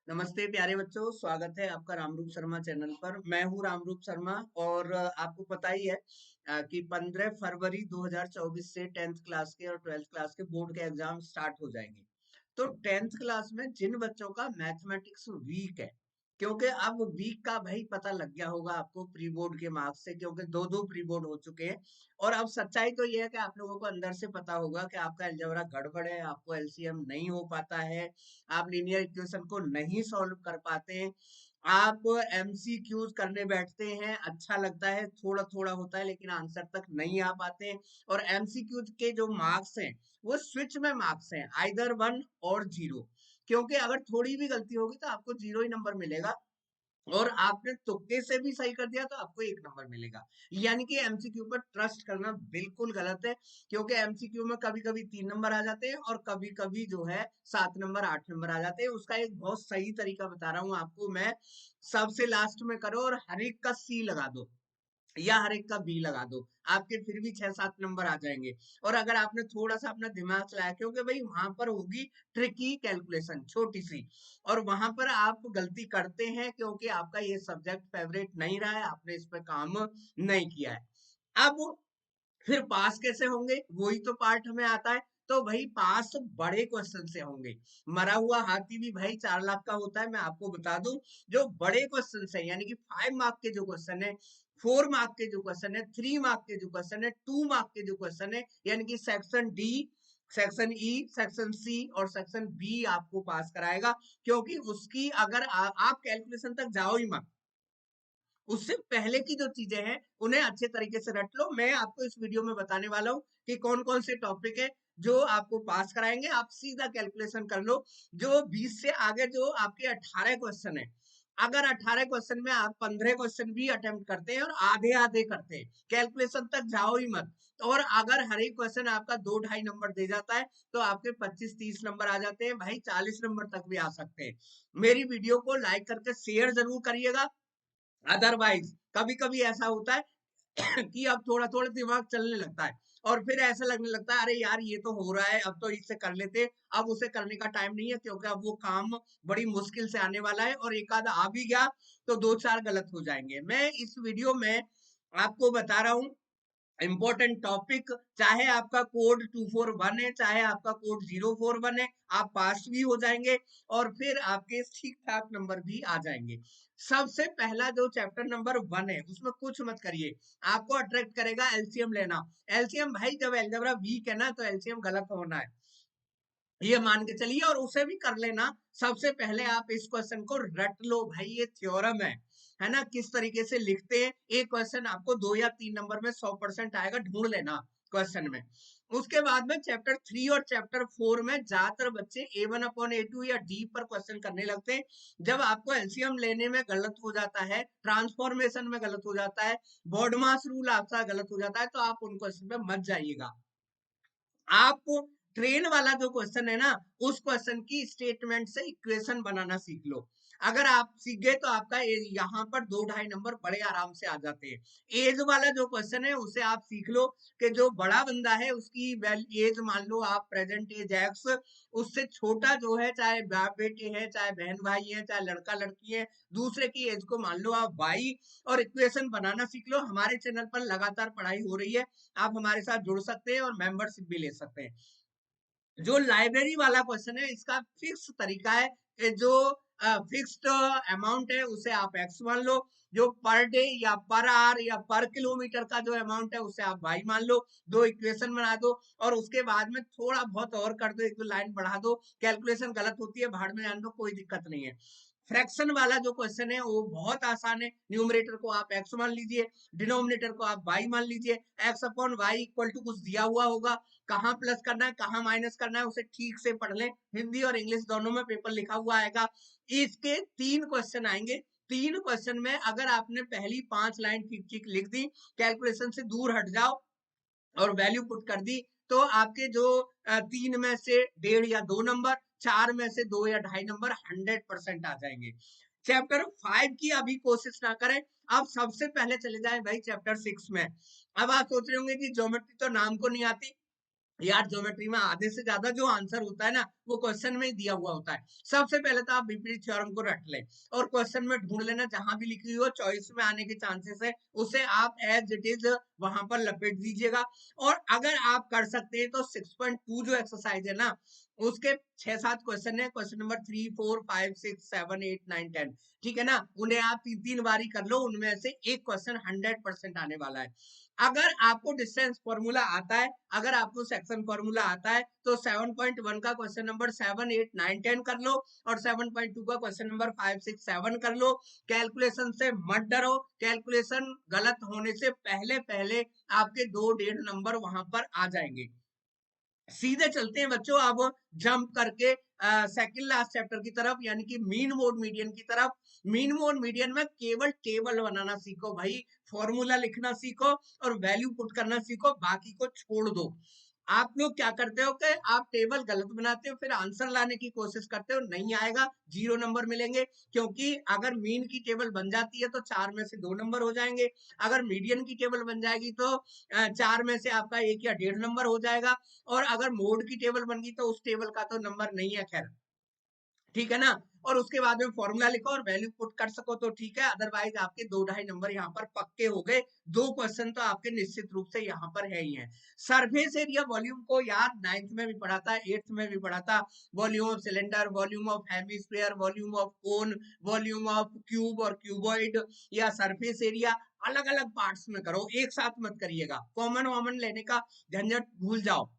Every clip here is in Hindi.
नमस्ते प्यारे बच्चों, स्वागत है आपका रामरूप शर्मा चैनल पर। मैं हूं रामरूप शर्मा और आपको पता ही है कि 15 फरवरी 2024 से 10th क्लास के और 12th क्लास के बोर्ड के एग्जाम स्टार्ट हो जाएंगे। तो 10th क्लास में जिन बच्चों का मैथमेटिक्स वीक है, क्योंकि अब वीक का भाई पता लग गया होगा आपको प्री बोर्ड के मार्क्स से, क्योंकि दो दो प्री बोर्ड हो चुके हैं। और अब सच्चाई तो ये है कि आप लोगों को अंदर से पता होगा कि आपका अलजेब्रा गड़बड़ है, आपको एलसीएम नहीं हो पाता है, आप लीनियर इक्वेशन को नहीं सॉल्व कर पाते हैं, आप एमसीक्यूज करने बैठते हैं, अच्छा लगता है, थोड़ा थोड़ा होता है लेकिन आंसर तक नहीं आ पाते हैं। और एमसीक्यूज के जो मार्क्स हैं वो स्विच में मार्क्स हैं, आइदर 1 और 0, क्योंकि अगर थोड़ी भी गलती होगी तो आपको 0 ही नंबर मिलेगा, और आपने तुक्के से भी सही कर दिया तो आपको 1 नंबर मिलेगा। यानी कि एमसीक्यू पर ट्रस्ट करना बिल्कुल गलत है, क्योंकि एमसीक्यू में कभी कभी 3 नंबर आ जाते हैं और कभी कभी जो है 7 नंबर 8 नंबर आ जाते हैं। उसका एक बहुत सही तरीका बता रहा हूं आपको मैं। सबसे लास्ट में करो और हर एक का सी लगा दो या हर एक का बी लगा दो, आपके फिर भी 6-7 नंबर आ जाएंगे। और अगर आपने थोड़ा सा अपना दिमाग चलाया, क्योंकि भाई वहां पर होगी ट्रिकी कैलकुलेशन छोटी सी, और वहां पर आप गलती करते हैं क्योंकि आपका ये सब्जेक्ट फेवरेट नहीं रहा है, आपने इस पर काम नहीं किया है। अब फिर पास कैसे होंगे, वही तो पार्ट हमें आता है। तो भाई पास बड़े क्वेश्चन से होंगे। मरा हुआ हाथी भी भाई 4 लाख का होता है, मैं आपको बता दूं। जो बड़े क्वेश्चन है यानी कि 5 मार्क के जो क्वेश्चन है, 4 मार्क के जो क्वेश्चन है, 3 मार्क के जो क्वेश्चन है, 2 मार्क के जो क्वेश्चन है, यानी कि section D, section E, section C और सेक्शन बी आपको पास कराएगा। क्योंकि उसकी अगर आप कैलकुलेशन तक जाओ ही मत, उससे पहले की जो चीजें हैं उन्हें अच्छे तरीके से रट लो। मैं आपको इस वीडियो में बताने वाला हूँ कि कौन कौन से टॉपिक है जो आपको पास कराएंगे। आप सीधा कैलकुलेशन कर लो। जो 20 से आगे जो आपके 18 क्वेश्चन है, अगर 18 क्वेश्चन में आप 15 क्वेश्चन भी अटेम्प्ट करते हैं और आधे आधे करते हैं, कैलकुलेशन तक जाओ ही मत, और अगर हर एक क्वेश्चन आपका 2-2.5 नंबर दे जाता है तो आपके 25-30 नंबर आ जाते हैं, भाई 40 नंबर तक भी आ सकते हैं। मेरी वीडियो को लाइक करके शेयर जरूर करिएगा। अदरवाइज कभी कभी ऐसा होता है कि अब थोड़ा थोड़ा दिमाग चलने लगता है और फिर ऐसा लगने लगता है, अरे यार ये तो हो रहा है, अब तो इससे कर लेते। अब उसे करने का टाइम नहीं है, क्योंकि अब वो काम बड़ी मुश्किल से आने वाला है और एक आधा आ भी गया तो 2-4 गलत हो जाएंगे। मैं इस वीडियो में आपको बता रहा हूँ इंपॉर्टेंट टॉपिक। चाहे आपका कोड 241 है, चाहे आपका कोड 041 है, आप पास भी हो जाएंगे और फिर आपके ठीक ठाक नंबर भी आ जाएंगे। सबसे पहला जो चैप्टर नंबर 1 है उसमें कुछ मत करिए, आपको अट्रैक्ट करेगा एलसीएम लेना। एलसीएम भाई जब अलजेब्रा वीक है ना तो एलसीएम गलत होना है, ये मान के चलिए, और उसे भी कर लेना। सबसे पहले आप इस क्वेश्चन को रट लो, भाई ये थ्योरम है ना, किस तरीके से लिखते हैं। एक क्वेश्चन आपको 2 या 3 नंबर में 100% आएगा, ढूंढ लेना क्वेश्चन में। उसके बाद में चैप्टर 3 और चैप्टर 4 में ज्यादातर बच्चे A1/A2 या डी पर क्वेश्चन करने लगते हैं। जब आपको एलसीएम लेने में गलत हो जाता है, ट्रांसफॉर्मेशन में गलत हो जाता है, बॉडमास रूल आपका गलत हो जाता है, तो आप उन क्वेश्चन पे मत जाइएगा। आप ट्रेन वाला जो क्वेश्चन है ना, उस क्वेश्चन की स्टेटमेंट से इक्वेशन बनाना सीख लो। अगर आप सीख गए तो आपका यहाँ पर 2-2.5 नंबर बड़े आराम से आ जाते हैं। एज वाला जो क्वेश्चन है उसे आप सीख लो कि जो बड़ा बंदा है उसकी एज मान लो आप प्रेजेंट एज एक्स, उससे छोटा जो है, चाहे बाप बेटे है, चाहे बहन भाई है, चाहे लड़का लड़की है, दूसरे की एज को मान लो आप वाई, और इक्वेशन बनाना सीख लो। हमारे चैनल पर लगातार पढ़ाई हो रही है, आप हमारे साथ जुड़ सकते हैं और मेंबरशिप भी ले सकते हैं। जो लाइब्रेरी वाला क्वेश्चन है इसका फिक्स तरीका है कि जो फिक्स्ड अमाउंट है उसे आप एक्स मान लो, जो पर डे या पर आवर या पर किलोमीटर का जो अमाउंट है उसे आप वाई मान लो। दो इक्वेशन बना दो और उसके बाद में थोड़ा बहुत और कर दो, एक दो लाइन बढ़ा दो। कैलकुलेशन गलत होती है, भाड़ में जान दो, कोई दिक्कत नहीं है। फ्रैक्शन वाला जो क्वेश्चन है वो बहुत आसान है। न्यूमरेटर को आप एक्स मान लीजिए, डिनोमिनेटर को आप वाई मान लीजिए। X upon Y equal to कुछ दिया हुआ होगा, कहाँ प्लस करना है कहाँ माइनस करना है उसे ठीक से पढ़ लें। हिंदी और इंग्लिश दोनों में पेपर लिखा हुआ आएगा। इसके 3 क्वेश्चन आएंगे। 3 क्वेश्चन में अगर आपने पहली 5 लाइन ठीक ठीक लिख दी, कैलकुलेशन से दूर हट जाओ और वैल्यू पुट कर दी, तो आपके जो 3 में से 1.5 या 2 नंबर, 4 में से 2 या 2.5 नंबर 100% आ जाएंगे। चैप्टर 5 की अभी कोशिश ना करें। अब सबसे पहले चले जाएं भाई चैप्टर 6 में। अब आप सोच रहे होंगे कि ज्योमेट्री तो नाम को नहीं आती, यार ज्योमेट्री में आधे से ज्यादा जो आंसर होता है ना वो क्वेश्चन में ही दिया हुआ होता है। सबसे पहले तो आप बीपीटी थ्योरम को रट लें और क्वेश्चन में ढूंढ लेना, जहां भी लिखी हुई हो चॉइस में आने के चांसेस है उसे आप एज इट इज वहां पर लपेट दीजिएगा। और अगर आप कर सकते हैं तो 6.2 जो एक्सरसाइज है ना उसके 6-7 क्वेश्चन है, क्वेश्चन नंबर 3, 4, 5, 6, 7, 8, 9, 10, ठीक है ना, उन्हें आप 3-3 बारी कर लो, उनमें से एक क्वेश्चन 100% आने वाला है। अगर आपको डिस्टेंस फॉर्मूला आता है, अगर आपको सेक्शन फॉर्मूला आता है तो 7.1 का क्वेश्चन नंबर 7, 8, 9, 10 कर लो और 7.2 का क्वेश्चन नंबर 5, 6, 7 कर लो। कैलकुलेशन से मत डरो, कैलकुलेशन गलत होने से पहले पहले आपके 2-1.5 नंबर वहां पर आ जाएंगे। सीधे चलते हैं बच्चों, अब जंप करके सेकंड लास्ट चैप्टर की तरफ, यानी कि मीन मोड मीडियन की तरफ। मीन मोड मीडियन में केवल टेबल बनाना सीखो भाई, फॉर्मूला लिखना सीखो और वैल्यू पुट करना सीखो, बाकी को छोड़ दो। आप लोग क्या करते हो कि आप टेबल गलत बनाते हो, फिर आंसर लाने की कोशिश करते हो, नहीं आएगा, 0 नंबर मिलेंगे। क्योंकि अगर मीन की टेबल बन जाती है तो 4 में से 2 नंबर हो जाएंगे, अगर मीडियन की टेबल बन जाएगी तो 4 में से आपका 1 या 1.5 नंबर हो जाएगा, और अगर मोड की टेबल बन गई तो उस टेबल का तो नंबर नहीं है, खैर ठीक है ना। और उसके बाद में फॉर्मूला लिखो और वैल्यू पुट कर सको तो ठीक है, अदरवाइज आपके 2-2.5 नंबर यहाँ पर पक्के हो गए। 2 क्वेश्चन तो आपके निश्चित रूप से यहाँ पर है ही है। सरफेस एरिया वॉल्यूम को यार 9th में भी पढ़ा था, 8th में भी पढ़ा था। Volume of cylinder, volume of hemisphere, volume of cone, volume of cube और क्यूबॉइड, या सरफेस एरिया अलग अलग पार्ट्स में करो, एक साथ मत करिएगा। कॉमन वॉमन लेने का झंझट भूल जाओ,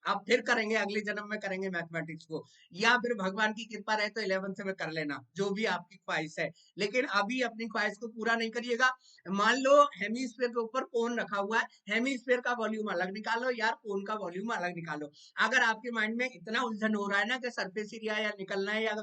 आप फिर करेंगे, अगले जन्म में करेंगे मैथमेटिक्स को, या फिर भगवान की कृपा रहे तो 11th में कर लेना, जो भी आपकी ख्वाहिश है, लेकिन अभी अपनी ख्वाहिश को पूरा नहीं करिएगा। मान लो हेमिस्फीयर के ऊपर कोन रखा हुआ है, हेमिस्फीयर का वॉल्यूम अलग निकालो यार, कोन का वॉल्यूम अलग निकालो। अगर आपके माइंड में इतना उलझन हो रहा है ना कि सरफेस एरिया या निकलना है या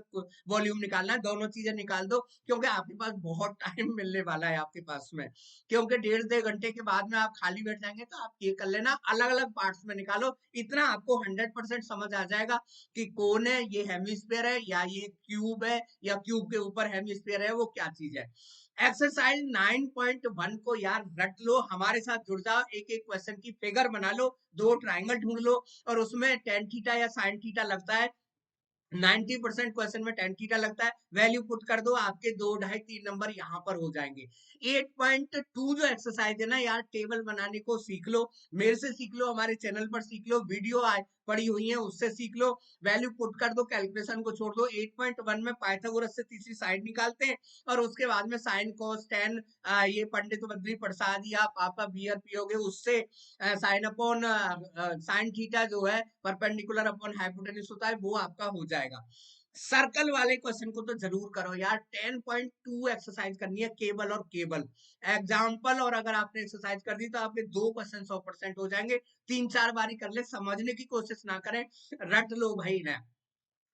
वॉल्यूम निकालना है, दोनों चीजें निकाल दो, क्योंकि आपके पास बहुत टाइम मिलने वाला है आपके पास में। क्योंकि 1.5-2 घंटे के बाद में आप खाली बैठ जाएंगे, तो आप ये कर लेना, अलग अलग पार्ट्स में निकालो, इतना आपको 100% समझ आ जाएगा कि कौन है, ये हेमिस्फीयर है या ये क्यूब है, या क्यूब के ऊपर हेमिस्फीयर है, वो क्या चीज है। एक्सरसाइज 9.1 को यार रट लो, हमारे साथ जुड़ जाओ, एक एक क्वेश्चन की फिगर बना लो, 2 ट्राइंगल ढूंढ लो और उसमें टेन थीटा या साइन थीटा लगता है, 90% क्वेश्चन में टेन थीटा लगता है, वैल्यू पुट कर दो, आपके 2, 2.5, 3 नंबर यहाँ पर हो जाएंगे। 8.2 जो एक्सरसाइज है ना यार, टेबल बनाने को सीख लो, मेरे से सीख लो, हमारे चैनल पर सीख लो, वीडियो पड़ी हुई है उससे सीख लो, वैल्यू पुट कर दो, कैलकुलेशन को छोड़ दो। 8.1 में पाइथागोरस से तीसरी साइड निकालते हैं और उसके बाद में साइन कोस टेन, ये पंडित बद्री प्रसाद या पापा बियर पियोगे उससे, साइन अपॉन साइन थीटा जो है परपेंडिकुलर अपॉन हाइपोटेन्यूज होता है, वो आपका हो जाएगा। सर्कल वाले क्वेश्चन को तो जरूर करो यार, 10.2 एक्सरसाइज करनी है, केबल और केबल एग्जाम्पल, और अगर आपने एक्सरसाइज कर दी तो आपके 2 क्वेश्चन 100% हो जाएंगे। 3-4 बारी कर ले, समझने की कोशिश ना करें, रट लो भाई ना।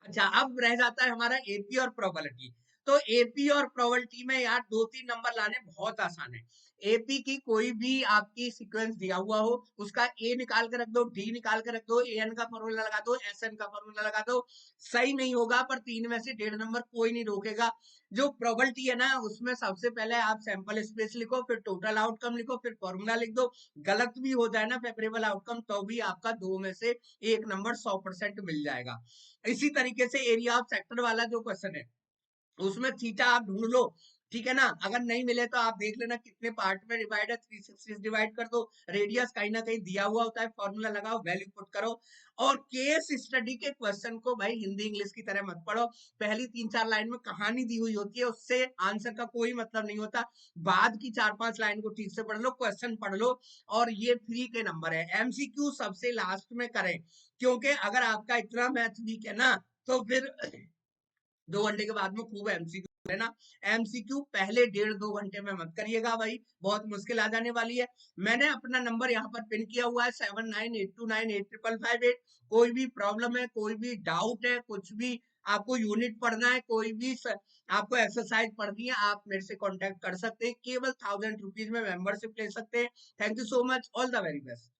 अच्छा, अब रह जाता है हमारा एपी और प्रोबेबिलिटी। तो एपी और प्रोबेबिलिटी में यार 2-3 नंबर लाने बहुत आसान है। एपी की कोई भी आपकी सीक्वेंस दिया हुआ हो, उसका ए निकाल के रख दो, डी निकाल के रख दो, एन का फॉर्मूला लगा दो, एस एन का फॉर्मूला लगा दो, सही नहीं होगा पर 3 में से 1.5 नंबर कोई नहीं रोकेगा। जो प्रोबेबिलिटी है ना उसमें सबसे पहले आप सैंपल स्पेस लिखो, फिर टोटल आउटकम लिखो, फिर फॉर्मूला लिख दो। गलत भी हो जाए ना फेवरेबल आउटकम, तो भी आपका 2 में से 1 नंबर 100% मिल जाएगा। इसी तरीके से एरिया ऑफ सेक्टर वाला जो क्वेश्चन है उसमें थीटा आप ढूंढ लो, ठीक है ना, अगर नहीं मिले तो आप देख लेना कितने पार्ट में डिवाइड है, 360 डिवाइड कर दो। रेडियस कहीं ना कहीं दिया हुआ होता है, फॉर्मूला लगाओ, वैल्यू पुट करो। और केस स्टडी के क्वेश्चन को भाई हिंदी इंग्लिश की तरह मत पढ़ो, पहली 3-4 लाइन में कहानी दी हुई होती है, उससे आंसर का कोई मतलब नहीं होता। बाद की 4-5 लाइन को ठीक से पढ़ लो, क्वेश्चन पढ़ लो, और ये फ्री के नंबर है। एमसीक्यू सबसे लास्ट में करें, क्योंकि अगर आपका इतना मैथ वीक है ना तो फिर 2 घंटे के बाद में खूब एमसीक्यू है ना। एमसीक्यू पहले 1.5-2 घंटे में मत करिएगा भाई, बहुत मुश्किल आ जाने वाली है। मैंने अपना नंबर यहाँ पर पिन किया हुआ है 7982985558। कोई भी प्रॉब्लम है, कोई भी डाउट है, कुछ भी आपको यूनिट पढ़ना है, कोई भी आपको एक्सरसाइज पढ़नी है, आप मेरे से कांटेक्ट कर सकते हैं, केवल 1000 रुपीज में मेंबरशिप ले सकते हैं। Thank you so much, all the very best.